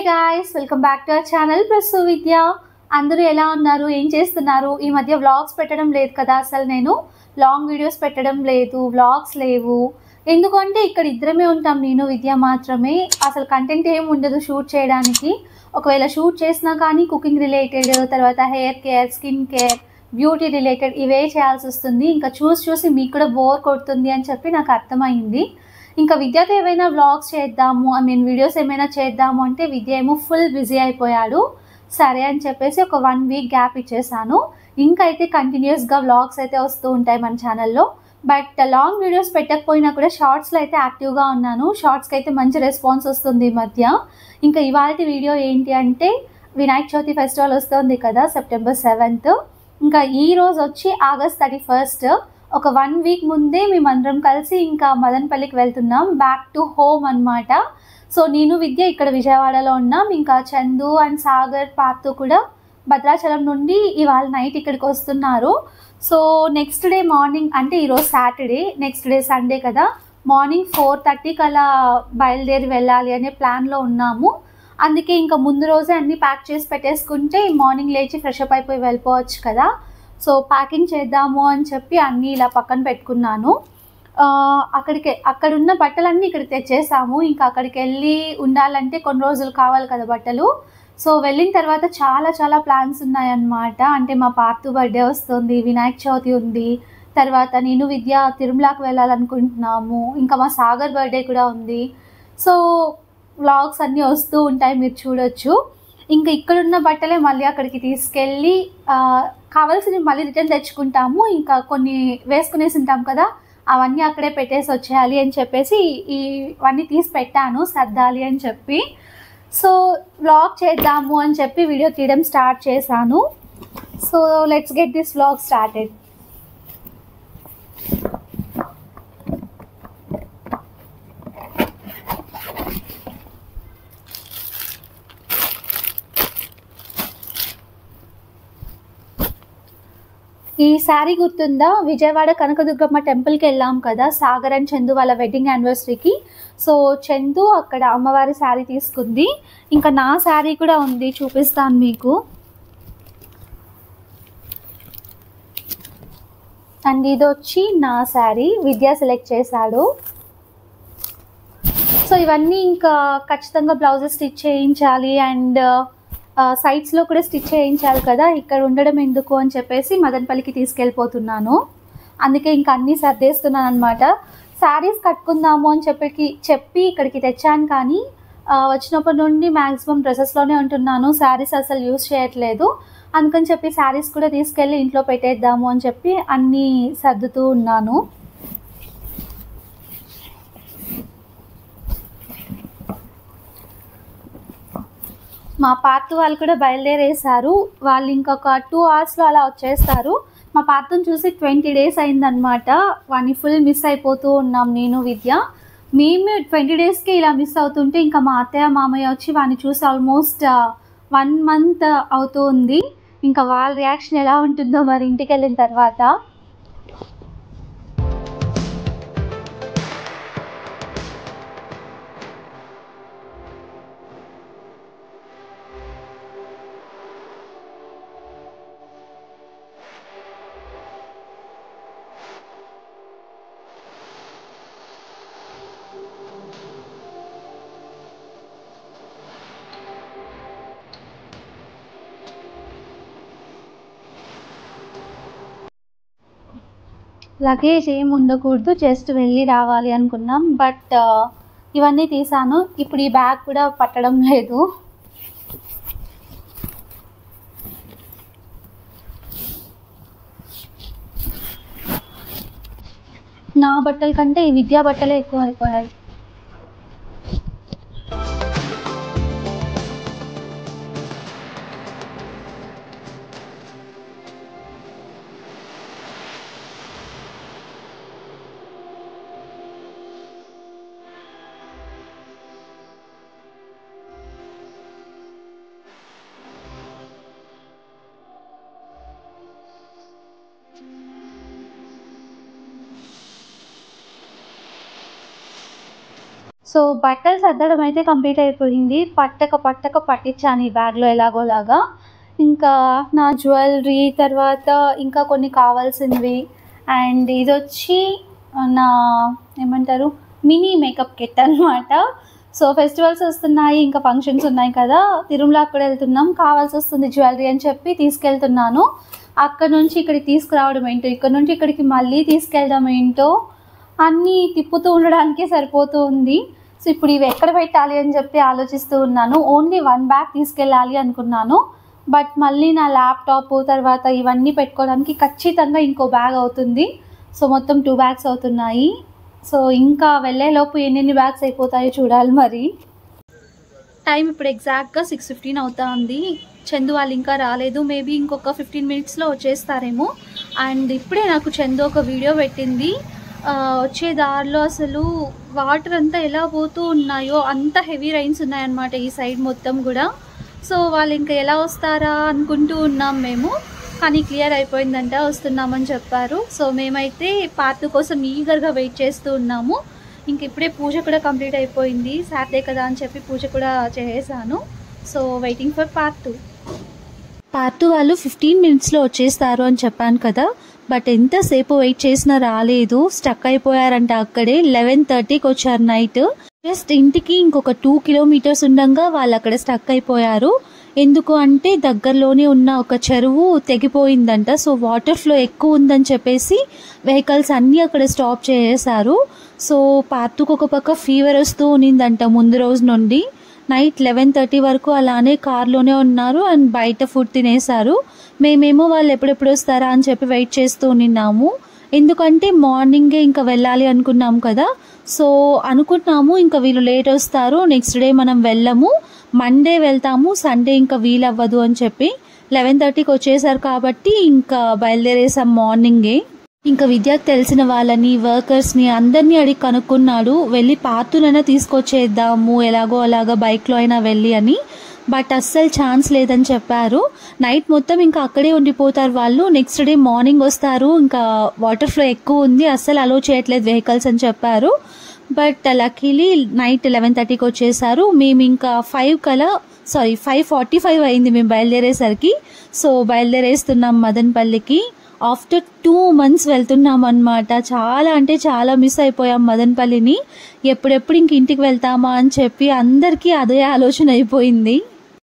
Guys welcome back to our channel Prasu Vidya. అందరూ ఎలా ఉన్నారు, ఏం చేస్తున్నారు? ఈ మధ్య వ్లాగ్స్ పెట్టడం లేదు కదా, అసలు నేను లాంగ్ వీడియోస్ పెట్టడం లేదు, వ్లాగ్స్ లేవు. ఎందుకంటే ఇక్కడ ఇద్దరమే ఉంటాం, నేను విద్య మాత్రమే. అసలు కంటెంట్ ఏం ఉండదు షూట్ చేయడానికి. ఒకవేళ షూట్ చేసినా కానీ కుకింగ్ రిలేటెడ్, తర్వాత hair care, skin care, beauty related ఇవే చేయాల్సి వస్తుంది. ఇంకా చూసి మీకు కూడా బోర్ కొడుతుంది అని చెప్పి నాకు అర్థమైంది. ఇంకా విద్యతో ఏమైనా వ్లాగ్స్ చేద్దాము, వీడియోస్ ఏమైనా చేద్దాము అంటే విద్య ఏమో ఫుల్ బిజీ అయిపోయాడు. సరే అని చెప్పేసి ఒక 1 వీక్ గ్యాప్ ఇచ్చేసాను. ఇంకా అయితే కంటిన్యూస్గా వ్లాగ్స్ అయితే వస్తూ ఉంటాయి మన ఛానల్లో. బట్ లాంగ్ వీడియోస్ పెట్టకపోయినా కూడా షార్ట్స్లో అయితే యాక్టివ్గా ఉన్నాను. షార్ట్స్కి అయితే మంచి రెస్పాన్స్ వస్తుంది ఈ మధ్య. ఇంకా ఇవాళ వీడియో ఏంటి అంటే, వినాయక చవితి ఫెస్టివల్ వస్తుంది కదా, సెప్టెంబర్ 7th. ఇంకా ఈ రోజు వచ్చి ఆగస్ట్ 31. ఒక 1 వీక్ ముందే మేమందరం కలిసి ఇంకా మదనపల్లికి వెళ్తున్నాం, బ్యాక్ టు హోమ్ అనమాట. సో నేను విద్య ఇక్కడ విజయవాడలో ఉన్నాం. ఇంకా చందు అండ్ సాగర్, పార్తు కూడా భద్రాచలం నుండి ఇవాళ నైట్ ఇక్కడికి వస్తున్నారు. సో నెక్స్ట్ డే మార్నింగ్, అంటే ఈరోజు సాటర్డే, నెక్స్ట్ డే సండే కదా, మార్నింగ్ 4:30కి అలా బయలుదేరి వెళ్ళాలి అనే ప్లాన్లో ఉన్నాము. అందుకే ఇంకా ముందు రోజే అన్నీ ప్యాక్ చేసి పెట్టేసుకుంటే మార్నింగ్ లేచి ఫ్రెష్ అప్ అయిపోయి వెళ్ళిపోవచ్చు కదా. సో ప్యాకింగ్ చేద్దాము అని చెప్పి అన్నీ ఇలా పక్కన పెట్టుకున్నాను. అక్కడున్న బట్టలన్నీ ఇక్కడికి తెచ్చేసాము. ఇంకా అక్కడికి వెళ్ళి ఉండాలంటే కొన్ని రోజులు కావాలి కదా బట్టలు. సో వెళ్ళిన తర్వాత చాలా ప్లాన్స్ ఉన్నాయన్నమాట. అంటే మా పార్తు బర్త్డే వస్తుంది, వినాయక చవితి ఉంది, తర్వాత నేను విద్య తిరుమలకి వెళ్ళాలనుకుంటున్నాము, ఇంకా మా సాగర్ బర్త్డే కూడా ఉంది. సో వ్లాగ్స్ అన్నీ వస్తూ ఉంటాయి, మీరు చూడొచ్చు. ఇంకా ఇక్కడున్న బట్టలే మళ్ళీ అక్కడికి తీసుకెళ్ళి కావాల్సినవి మళ్ళీ రిటర్న్ తెచ్చుకుంటాము. ఇంకా కొన్ని వేసుకునేసి ఉంటాం కదా, అవన్నీ అక్కడే పెట్టేసి వచ్చేయాలి అని చెప్పేసి ఇవన్నీ తీసి పెట్టాను, సర్దాలి అని చెప్పి. సో వ్లాగ్ చేద్దాము అని చెప్పి వీడియో తీయడం స్టార్ట్ చేశాను. So let's get this vlog started. ఈ శారీ గుర్తుందా? విజయవాడ కనకదుర్గమ్మ టెంపుల్కి వెళ్ళాం కదా, సాగర్ అండ్ చందు వాళ్ళ వెడ్డింగ్ యానివర్సరీకి. సో చందు అక్కడ అమ్మవారి శారీ తీసుకుంది. ఇంకా నా శారీ కూడా ఉంది, చూపిస్తాను మీకు. అండ్ ఇది వచ్చి నా శారీ, విద్య సెలెక్ట్ చేశాడు. సో ఇవన్నీ ఇంకా ఖచ్చితంగా బ్లౌజెస్ స్టిచ్ చేయించాలి అండ్ సైడ్స్లో కూడా స్టిచ్ చేయించాలి కదా, ఇక్కడ ఉండడం ఎందుకు అని చెప్పేసి మదనపల్లికి తీసుకెళ్ళిపోతున్నాను. అందుకే ఇంకా అన్నీ సర్దేస్తున్నాను అనమాట. శారీస్ కట్టుకుందాము అని చెప్పి ఇక్కడికి తెచ్చాను, కానీ వచ్చినప్పటి నుండి మ్యాక్సిమం డ్రెస్సెస్లోనే ఉంటున్నాను, శారీస్ అసలు యూజ్ చేయట్లేదు. అందుకని చెప్పి శారీస్ కూడా తీసుకెళ్ళి ఇంట్లో పెట్టేద్దాము అని చెప్పి అన్నీ సర్దుతూ ఉన్నాను. మా పార్తు వాళ్ళు కూడా బయలుదేరేశారు. వాళ్ళు ఇంకొక 2 అవర్స్లో అలా వచ్చేస్తారు. మా పార్తుని చూసి 20 days అయిందనమాట. వాడిని ఫుల్ మిస్ అయిపోతూ ఉన్నాం నేను విద్య. మేము 20 daysకి ఇలా మిస్ అవుతుంటే ఇంకా మా అత్తయ్య మామయ్య వచ్చి వాడిని చూసి ఆల్మోస్ట్ 1 month అవుతూ ఉంది. ఇంకా వాళ్ళ రియాక్షన్ ఎలా ఉంటుందో మరి ఇంటికి వెళ్ళిన తర్వాత. లగేజ్ ఏం ఉండకూడదు, జస్ట్ వెళ్ళి రావాలి అనుకున్నాం. బట్ ఇవన్నీ తీసాను. ఇప్పుడు ఈ బ్యాగ్ కూడా పట్టడం లేదు. నా బట్టల కంటే ఈ విద్యా బట్టలే ఎక్కువ అయిపోయాయి. సో బట్టలు సర్దడం అయితే కంప్లీట్ అయిపోయింది. పట్టక పట్టించాను ఈ బ్యాగ్లో ఎలాగోలాగా. ఇంకా నా జ్యువెలరీ, తర్వాత ఇంకా కొన్ని కావాల్సినవి, అండ్ ఇది వచ్చి నా ఏమంటారు మినీ మేకప్ కిట్ అనమాట. సో ఫెస్టివల్స్ వస్తున్నాయి, ఇంకా ఫంక్షన్స్ ఉన్నాయి కదా, తిరుమల అక్కడ వెళ్తున్నాం, కావాల్సి వస్తుంది జ్యువెలరీ అని చెప్పి తీసుకెళ్తున్నాను. అక్కడ నుంచి ఇక్కడికి తీసుకురావడం ఏంటో, ఇక్కడ నుంచి ఇక్కడికి మళ్ళీ తీసుకెళ్ళడం ఏంటో అన్నీ తిప్పుతూ ఉండడానికే సరిపోతూ ఉంది. సో ఇప్పుడు ఇవి ఎక్కడ పెట్టాలి అని చెప్పి ఆలోచిస్తూ ఉన్నాను. ఓన్లీ 1 బ్యాగ్ తీసుకెళ్ళాలి అనుకున్నాను, బట్ మళ్ళీ నా ల్యాప్టాప్ తర్వాత ఇవన్నీ పెట్టుకోవడానికి ఖచ్చితంగా ఇంకో బ్యాగ్ అవుతుంది. సో మొత్తం 2 బ్యాగ్స్ అవుతున్నాయి. సో ఇంకా వెళ్ళేలోపు ఎన్ని బ్యాగ్స్ అయిపోతాయో చూడాలి. మరి టైం ఇప్పుడు ఎగ్జాక్ట్గా 6:15 అవుతా ఉంది. చందు వాళ్ళు ఇంకా రాలేదు, మేబీ ఇంకొక 15 మినిట్స్లో వచ్చేస్తారేమో. అండ్ ఇప్పుడే నాకు చందు ఒక వీడియో పెట్టింది. వచ్చే దారిలో అసలు వాటర్ అంతా ఎలా పోతూ ఉన్నాయో, అంత హెవీ రైన్స్ ఉన్నాయన్నమాట ఈ సైడ్ మొత్తం కూడా. సో వాళ్ళు ఇంకా ఎలా వస్తారా అనుకుంటూ ఉన్నాం మేము, కానీ క్లియర్ అయిపోయిందంట, వస్తున్నామని చెప్పారు. సో మేమైతే పార్ట్ 2 కోసం ఈగర్గా వెయిట్ చేస్తూ ఉన్నాము. ఇంక ఇప్పుడే పూజ కూడా కంప్లీట్ అయిపోయింది, సాటర్డే కదా అని చెప్పి పూజ కూడా చేసేసాను. So waiting for part 2. Part 2 వాళ్ళు 15 మినిట్స్లో వచ్చేస్తారు అని చెప్పాను కదా, బట్ ఎంతసేపు వెయిట్ చేసినా రాలేదు, స్టక్ అయిపోయారంట అక్కడే. 11:30కి వచ్చారు నైట్. జస్ట్ ఇంటికి ఇంకొక 2 కిలోమీటర్స్ ఉండగా వాళ్ళు అక్కడ స్టక్ అయిపోయారు. ఎందుకు అంటే దగ్గరలోనే ఉన్న ఒక చెరువు తెగిపోయిందంట. సో వాటర్ ఫ్లో ఎక్కువ ఉందని చెప్పేసి వెహికల్స్ అన్నీ అక్కడ స్టాప్ చేసేసారు. సో పార్ట్కు ఒక పక్క ఫీవర్ వస్తూ ఉన్నిందంట ముందు రోజు నుండి. నైట్ 11:30 వరకు అలానే కార్లోనే ఉన్నారు అండ్ బయట ఫుడ్ తినేశారు. మేమేమో వాళ్ళు ఎప్పుడెప్పుడు వస్తారా అని చెప్పి వెయిట్ చేస్తూ ఉన్నాము. ఎందుకంటే మార్నింగే ఇంకా వెళ్ళాలి అనుకున్నాం కదా. సో అనుకున్నాము ఇంకా వీళ్ళు లేట్ వస్తారు, నెక్స్ట్ డే మనం వెళ్ళము, మండే వెళ్తాము, సండే ఇంకా వీలవ్వదు అని చెప్పి 11:30కి వచ్చేసారు. కాబట్టి ఇంకా బయలుదేరేసాం మార్నింగే. ఇంకా విద్యకు తెలిసిన వాళ్ళని, వర్కర్స్ని అందరినీ అడిగి కనుక్కున్నాడు, వెళ్ళి పార్టునైనా తీసుకొచ్చేద్దాము ఎలాగో అలాగా బైక్లో అయినా వెళ్ళి అని. బట్ అస్సలు ఛాన్స్ లేదని చెప్పారు. నైట్ మొత్తం ఇంకా అక్కడే ఉండిపోతారు వాళ్ళు, నెక్స్ట్ డే మార్నింగ్ వస్తారు, ఇంకా వాటర్ ఫ్లో ఎక్కువ ఉంది, అస్సలు అలో చేయట్లేదు వెహికల్స్ అని చెప్పారు. బట్ లక్కీలీ నైట్ 11:30కి వచ్చేసారు. మేము ఇంకా 5:45 అయింది మేము బయలుదేరేసరికి. సో బయలుదేరేస్తున్నాం మదనపల్లికి. ఆఫ్టర్ 2 months వెళ్తున్నాం అనమాట. చాలా అంటే చాలా మిస్ అయిపోయాం మదనపల్లిని. ఎప్పుడెప్పుడు ఇంక ఇంటికి వెళ్తామా అని చెప్పి అందరికీ అదే ఆలోచన అయిపోయింది.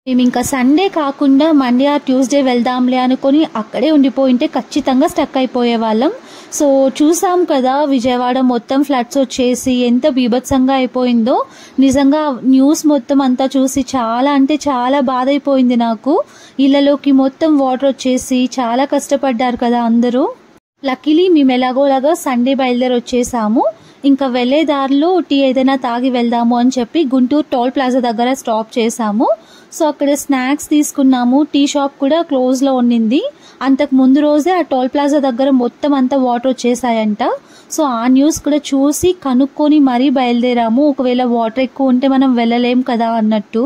మేము ఇంకా సండే కాకుండా మండే ఆర్ ట్యూస్డే వెళ్దాంలే అనుకొని అక్కడే ఉండిపోయింటే ఖచ్చితంగా స్టక్ అయిపోయే వాళ్ళం. సో చూసాం కదా విజయవాడ మొత్తం ఫ్లడ్స్ వచ్చేసి ఎంత బీభత్సంగా అయిపోయిందో. నిజంగా న్యూస్ మొత్తం అంతా చూసి చాలా అంటే చాలా బాధ అయిపోయింది నాకు. ఇళ్లలోకి మొత్తం వాటర్ వచ్చేసి చాలా కష్టపడ్డారు కదా అందరూ. లక్కీలీ మేము ఎలాగోలాగా సండే బయలుదేరి వచ్చేసాము. ఇంకా వెళ్లే దారిలో టీ ఏదైనా తాగి వెళ్దాము అని చెప్పి గుంటూరు టోల్ ప్లాజా దగ్గర స్టాప్ చేసాము. సో అక్కడ స్నాక్స్ తీసుకున్నాము. టీ షాప్ కూడా క్లోజ్లో ఉన్నింది. అంతకు ముందు రోజే ఆ టోల్ ప్లాజా దగ్గర మొత్తం అంతా వాటర్ వచ్చేసాయంట. సో ఆ న్యూస్ కూడా చూసి కనుక్కొని మరీ బయలుదేరాము. ఒకవేళ వాటర్ ఎక్కువ ఉంటే మనం వెళ్ళలేం కదా అన్నట్టు.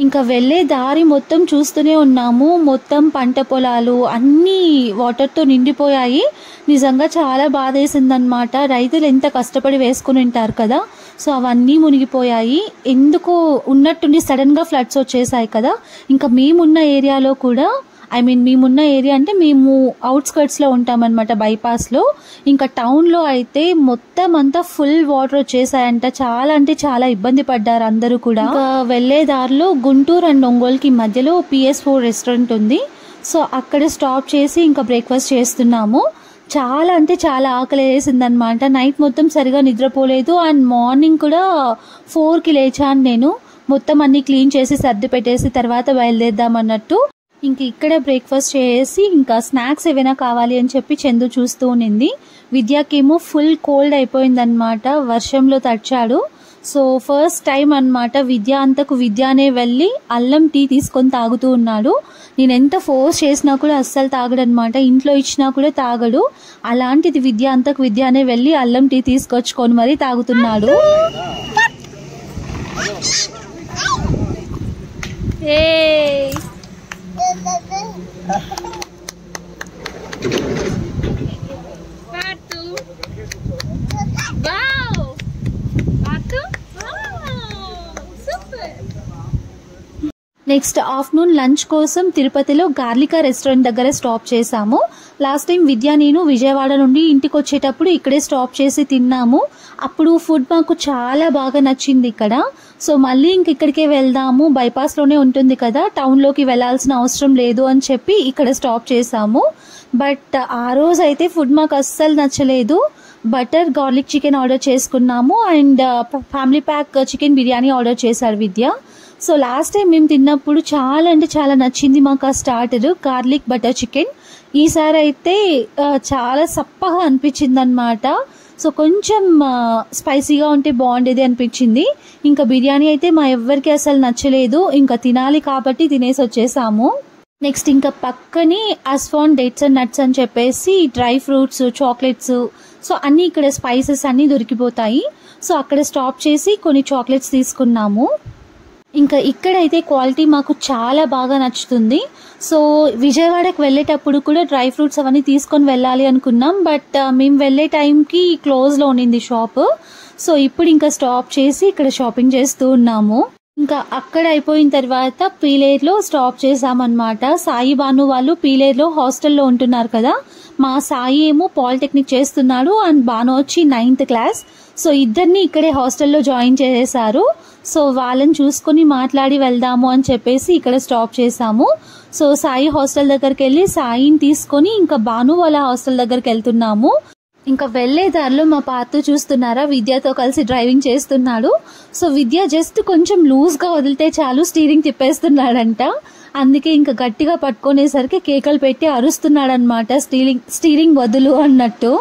ఇంకా వెళ్లే దారి మొత్తం చూస్తూనే ఉన్నాము. మొత్తం పంట పొలాలు అన్నీ వాటర్తో నిండిపోయాయి. నిజంగా చాలా బాధ వేసిందనమాట. రైతులు ఎంత కష్టపడి వేసుకుని ఉంటారు కదా, సో అవన్నీ మునిగిపోయాయి. ఎందుకో ఉన్నట్టుండి సడన్గా ఫ్లడ్స్ వచ్చేసాయి కదా. ఇంకా మేమున్న ఏరియాలో కూడా మేమున్న ఏరియా అంటే మేము అవుట్స్కర్ట్స్లో ఉంటామన్నమాట, బైపాస్లో. ఇంకా టౌన్లో అయితే మొత్తం అంతా ఫుల్ వాటర్ వచ్చేసాయంట. చాలా అంటే చాలా ఇబ్బంది పడ్డారు అందరూ కూడా. ఇంకా వెళ్లే దారిలో గుంటూరు అండ్ ఒంగోలుకి మధ్యలో PS4 రెస్టారెంట్ ఉంది. సో అక్కడ స్టాప్ చేసి ఇంకా బ్రేక్ఫాస్ట్ చేస్తున్నాము. చాలా అంటే చాలా ఆకలి వేసిందనమాట. నైట్ మొత్తం సరిగా నిద్రపోలేదు అండ్ మార్నింగ్ కూడా 4కి లేచాను నేను. మొత్తం అన్ని క్లీన్ చేసి సర్ది పెట్టేసి తర్వాత బయలుదేద్దాం అన్నట్టు. ఇంక ఇక్కడ బ్రేక్ఫాస్ట్ చేసి ఇంకా స్నాక్స్ ఏవైనా కావాలి అని చెప్పి చందు చూస్తూ ఉన్నింది. విద్యాకేమో ఫుల్ కోల్డ్ అయిపోయిందనమాట, వర్షంలో తడిచాడు. సో ఫస్ట్ టైం అనమాట విద్యానే వెళ్ళి అల్లం టీ తీసుకొని తాగుతూ ఉన్నాడు. నేను ఎంత ఫోర్స్ చేసినా కూడా అస్సలు తాగడనమాట, ఇంట్లో ఇచ్చినా కూడా తాగడు. అలాంటిది విద్యానే వెళ్ళి అల్లం టీ తీసుకొచ్చుకొని మరీ తాగుతున్నాడు. నెక్స్ట్ ఆఫ్టర్నూన్ లంచ్ కోసం తిరుపతిలో గార్లికా రెస్టారెంట్ దగ్గర స్టాప్ చేసాము. లాస్ట్ టైం విద్య నేను విజయవాడ నుండి ఇంటికి వచ్చేటప్పుడు ఇక్కడే స్టాప్ చేసి తిన్నాము. అప్పుడు ఫుడ్ మాకు చాలా బాగా నచ్చింది ఇక్కడ. సో మళ్ళీ ఇక్కడికే వెళ్దాము, బైపాస్లోనే ఉంటుంది కదా, టౌన్లోకి వెళ్ళాల్సిన అవసరం లేదు అని చెప్పి ఇక్కడ స్టాప్ చేసాము. బట్ ఆ రోజు అయితే ఫుడ్ మాకు అస్సలు నచ్చలేదు. బటర్ గార్లిక్ చికెన్ ఆర్డర్ చేసుకున్నాము and family pack chicken biryani order చేశారు విద్య. సో లాస్ట్ టైం మేము తిన్నప్పుడు చాలా అంటే చాలా నచ్చింది మాకు ఆ స్టార్టర్ గార్లిక్ బటర్ చికెన్. ఈసారి అయితే చాలా సప్పగా అనిపించింది అనమాట. సో కొంచెం స్పైసీగా ఉంటే బాగుండేది అనిపించింది. ఇంకా బిర్యానీ అయితే మా ఎవ్వరికి అసలు నచ్చలేదు. ఇంకా తినాలి కాబట్టి తినేసి వచ్చేసాము. నెక్స్ట్ ఇంకా పక్కనే అస్వాన్ డేట్స్ అండ్ నట్స్ అని చెప్పేసి డ్రై ఫ్రూట్స్, చాక్లెట్స్, సో అన్నీ ఇక్కడ స్పైసెస్ అన్నీ దొరికిపోతాయి. సో అక్కడ స్టాప్ చేసి కొన్ని చాక్లెట్స్ తీసుకున్నాము. ఇంకా ఇక్కడైతే క్వాలిటీ మాకు చాలా బాగా నచ్చుతుంది. సో విజయవాడకు వెళ్ళేటప్పుడు కూడా డ్రై ఫ్రూట్స్ అవన్నీ తీసుకొని వెళ్ళాలి అనుకున్నాం. బట్ మేము వెళ్ళే టైంకి క్లోజ్లో ఉన్నింది షాప్. సో ఇప్పుడు ఇంకా స్టాప్ చేసి ఇక్కడ షాపింగ్ చేస్తూ ఉన్నాము. ఇంకా అక్కడ అయిపోయిన తర్వాత పీలేరులో స్టాప్ చేసామన్నమాట. సాయి బాను వాళ్ళు పీలేరులో హాస్టల్లో ఉంటున్నారు కదా. మా సాయి ఏమో పాలిటెక్నిక్ చేస్తున్నాడు అండ్ బాను వచ్చి 9th క్లాస్. సో ఇద్దరిని ఇక్కడే హాస్టల్లో జాయిన్ చేసేసారు. సో వాళ్ళని చూసుకొని మాట్లాడి వెళ్దాము అని చెప్పేసి ఇక్కడ స్టాప్ చేసాము. సో సాయి హాస్టల్ దగ్గరికి వెళ్ళి సాయిని తీసుకొని ఇంకా బాను వాళ్ళ హాస్టల్ దగ్గరికి వెళ్తున్నాము. ఇంకా వెళ్లే దారిలో మా పార్తు చూస్తున్నారా, విద్యతో కలిసి డ్రైవింగ్ చేస్తున్నాడు. సో విద్య జస్ట్ కొంచెం లూజ్గా వదిలితే చాలు స్టీరింగ్ తిప్పేస్తున్నాడంట. అందుకే ఇంకా గట్టిగా పట్టుకునేసరికి కేకలు పెట్టి అరుస్తున్నాడనమాట, స్టీరింగ్ వదులు అన్నట్టు.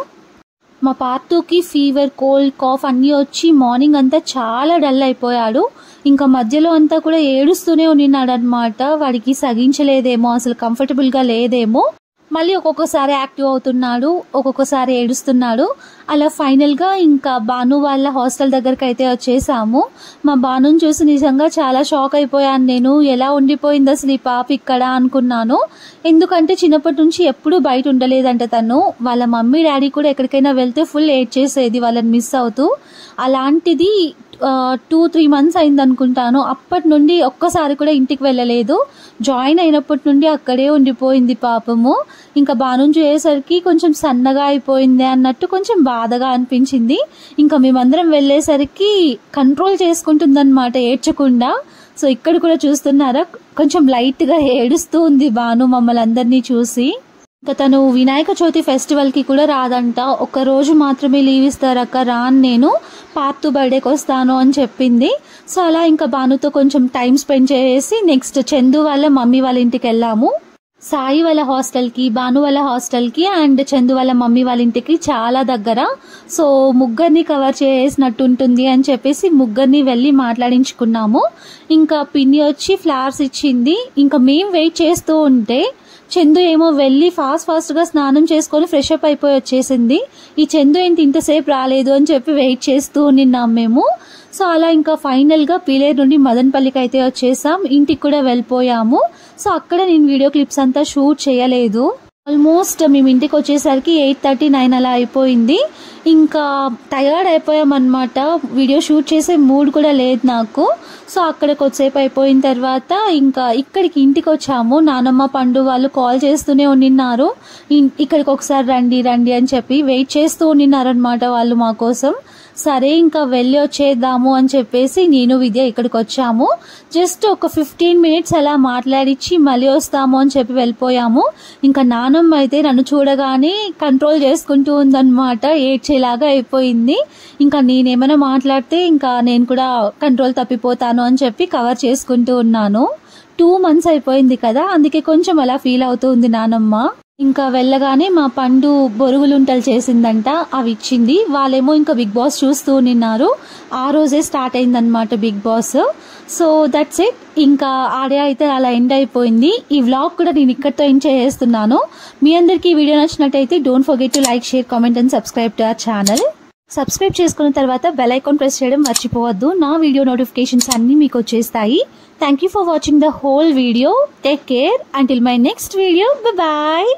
మా పార్తుకి ఫీవర్, కోల్డ్, కాఫ్ అన్నీ వచ్చి మార్నింగ్ అంతా చాలా డల్ అయిపోయాడు. ఇంకా మధ్యలో అంతా కూడా ఏడుస్తూనే ఉన్నాడు అనమాట. వాడికి సగించలేదేమో, అసలు కంఫర్టబుల్గా లేదేమో. మళ్ళీ ఒక్కొక్కసారి యాక్టివ్ అవుతున్నాడు, ఒక్కొక్కసారి ఏడుస్తున్నాడు. అలా ఫైనల్గా ఇంకా బాను వాళ్ళ హాస్టల్ దగ్గరికి అయితే వచ్చేసాము. మా బానుని చూసి నిజంగా చాలా షాక్ అయిపోయాను నేను. ఎలా ఉండిపోయింది అసలు ఈ పాప ఇక్కడ అనుకున్నాను. ఎందుకంటే చిన్నప్పటి నుంచి ఎప్పుడూ బయట ఉండలేదంట తను. వాళ్ళ మమ్మీ డాడీ కూడా ఎక్కడికైనా వెళ్తే ఫుల్ ఏడ్ చేసేది వాళ్ళని మిస్ అవుతూ. అలాంటిది 2-3 months అయింది అనుకుంటాను. అప్పటి నుండి ఒక్కసారి కూడా ఇంటికి వెళ్ళలేదు. జాయిన్ అయినప్పటి నుండి అక్కడే ఉండిపోయింది పాపము. ఇంకా బాను చూసేసరికి కొంచెం సన్నగా అయిపోయింది అన్నట్టు కొంచెం బాధగా అనిపించింది. ఇంకా మేమందరం వెళ్ళేసరికి కంట్రోల్ చేసుకుంటుందన్నమాట ఏడ్చకుండా. సో ఇక్కడ కూడా చూస్తున్నారా, కొంచెం లైట్గా ఏడుస్తూ ఉంది బాను మమ్మల్ని అందరినీ చూసి. ఇంకా తను వినాయక చవితి ఫెస్టివల్కి కూడా రాదంట, ఒక్కరోజు మాత్రమే లీవ్ ఇస్తారక్క, రాను నేను, పార్తు బర్త్డేకి వస్తాను అని చెప్పింది. సో అలా ఇంకా బానుతో కొంచెం టైం స్పెండ్ చేసి నెక్స్ట్ చందు వాళ్ళ మమ్మీ వాళ్ళ ఇంటికి వెళ్ళాము. సాయి వాళ్ళ హాస్టల్కి, బాను వాళ్ళ హాస్టల్కి అండ్ చందు వాళ్ళ మమ్మీ వాళ్ళ ఇంటికి చాలా దగ్గర. సో ముగ్గురిని కవర్ చేసినట్టు ఉంటుంది అని చెప్పేసి ముగ్గురిని వెళ్ళి మాట్లాడించుకున్నాము. ఇంకా పిన్ని వచ్చి ఫ్లవర్స్ ఇచ్చింది. ఇంకా మేము వెయిట్ చేస్తూ ఉంటే చందు ఏమో వెళ్ళి ఫాస్ట్గా స్నానం చేసుకొని ఫ్రెష్ అప్ అయిపోయి వచ్చేసింది. ఈ చందు ఏంటి ఇంతసేపు రాలేదు అని చెప్పి వెయిట్ చేస్తూ ఉన్నాం మేము. సో అలా ఇంకా ఫైనల్గా పీలేరు నుండి మదనపల్లికి అయితే వచ్చేసాం. ఇంటికి కూడా వెళ్ళిపోయాము. సో అక్కడ నేను వీడియో క్లిప్స్ అంతా షూట్ చేయలేదు. ఆల్మోస్ట్ మేము ఇంటికి వచ్చేసరికి 8:30-9 అలా అయిపోయింది. ఇంకా టయర్డ్ అయిపోయామన్నమాట. వీడియో షూట్ చేసే మూడ్ కూడా లేదు నాకు. సో అక్కడ కొద్దిసేపు అయిపోయిన తర్వాత ఇంకా ఇక్కడికి ఇంటికి వచ్చాము. నానమ్మ, పండు వాళ్ళు కాల్ చేస్తూనే ఉన్నారు, ఇక్కడికి ఒకసారి రండి రండి అని చెప్పి వెయిట్ చేస్తూ ఉన్నారనమాట వాళ్ళు మా కోసం. సరే ఇంకా వెళ్ళి వచ్చేద్దాము అని చెప్పేసి నేను విద్య ఇక్కడికి వచ్చాము. జస్ట్ ఒక 15 minutes అలా మాట్లాడిచ్చి మళ్ళీ వస్తాము అని చెప్పి వెళ్ళిపోయాము. ఇంకా నానమ్మ అయితే నన్ను చూడగానే కంట్రోల్ చేసుకుంటూ ఉందన్నమాట, ఏడ్చేలాగా అయిపోయింది. ఇంకా నేనేమైనా మాట్లాడితే ఇంకా నేను కూడా కంట్రోల్ తప్పిపోతాను అని చెప్పి కవర్ చేసుకుంటూ ఉన్నాను. 2 months అయిపోయింది కదా, అందుకే కొంచెం అలా ఫీల్ అవుతూ ఉంది నానమ్మ. ఇంకా వెళ్ళగానే మా పండు బొరుగులుంటలు చేసిందంట, అవి ఇచ్చింది. వాళ్ళేమో ఇంకా బిగ్ బాస్ చూస్తూ ఉన్నారు. ఆ రోజే స్టార్ట్ అయిందనమాట Bigg Boss. So that's it. ఇంకా ఆడే అయితే అలా ఎండ్ అయిపోయింది. ఈ వ్లాగ్ కూడా నేను ఇక్కడితో ఎండ్ చేస్తున్నాను. మీ అందరికీ ఈ వీడియో నచ్చినట్టయితే don't forget to like, share, comment and subscribe to our channel. Subscribe చేసుకున్న తర్వాత బెల్ ఐకాన్ ప్రెస్ చేయడం మర్చిపోవద్దు. నా వీడియో నోటిఫికేషన్స్ అన్నీ మీకు వచ్చేస్తాయి. Thank you for watching the whole video. Take care until my next video. Bye.